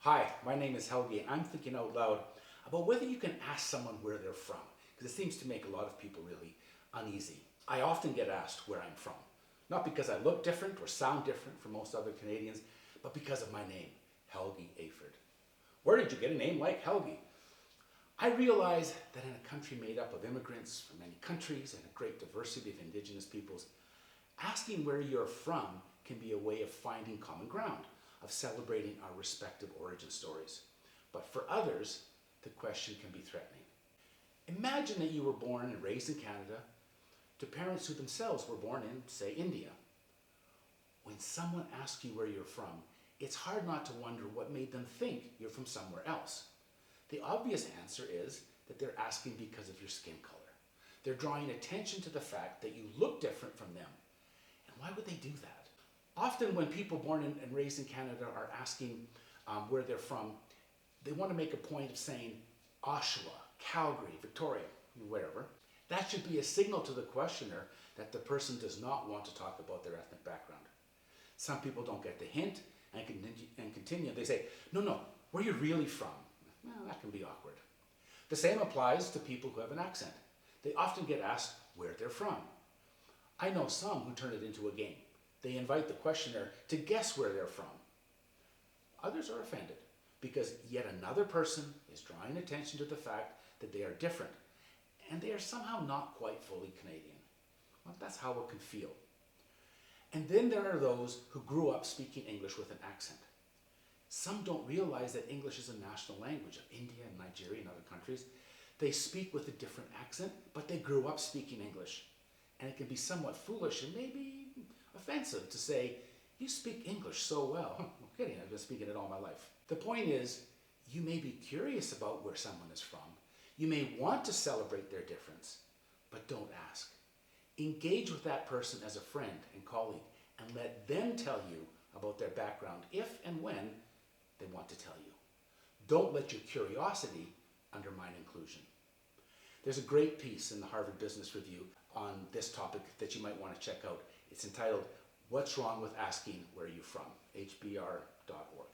Hi, my name is Helgi, and I'm thinking out loud about whether you can ask someone where they're from, because it seems to make a lot of people really uneasy. I often get asked where I'm from, not because I look different or sound different from most other Canadians, but because of my name, Helgi Aford. Where did you get a name like Helgi? I realize that in a country made up of immigrants from many countries and a great diversity of Indigenous peoples, asking where you're from can be a way of finding common ground, of celebrating our respective origin stories. But for others, the question can be threatening. Imagine that you were born and raised in Canada to parents who themselves were born in, say, India. When someone asks you where you're from, it's hard not to wonder what made them think you're from somewhere else. The obvious answer is that they're asking because of your skin color. They're drawing attention to the fact that you look different from them. And why would they do that? Often when people born and raised in Canada are asking where they're from, they want to make a point of saying Oshawa, Calgary, Victoria, wherever. That should be a signal to the questioner that the person does not want to talk about their ethnic background. Some people don't get the hint and continue. They say, no, where are you really from? Well, that can be awkward. The same applies to people who have an accent. They often get asked where they're from. I know some who turn it into a game. They invite the questioner to guess where they're from. Others are offended because yet another person is drawing attention to the fact that they are different and they are somehow not quite fully Canadian. Well, that's how it can feel. And then there are those who grew up speaking English with an accent. Some don't realize that English is a national language of India and Nigeria and other countries. They speak with a different accent, but they grew up speaking English. And it can be somewhat foolish and maybe offensive to say, you speak English so well. No kidding, I've been speaking it all my life. The point is, you may be curious about where someone is from. You may want to celebrate their difference, but don't ask. Engage with that person as a friend and colleague and let them tell you about their background if and when they want to tell you. Don't let your curiosity undermine inclusion. There's a great piece in the Harvard Business Review on this topic that you might want to check out. It's entitled, What's Wrong with Asking Where You're From? hbr.org.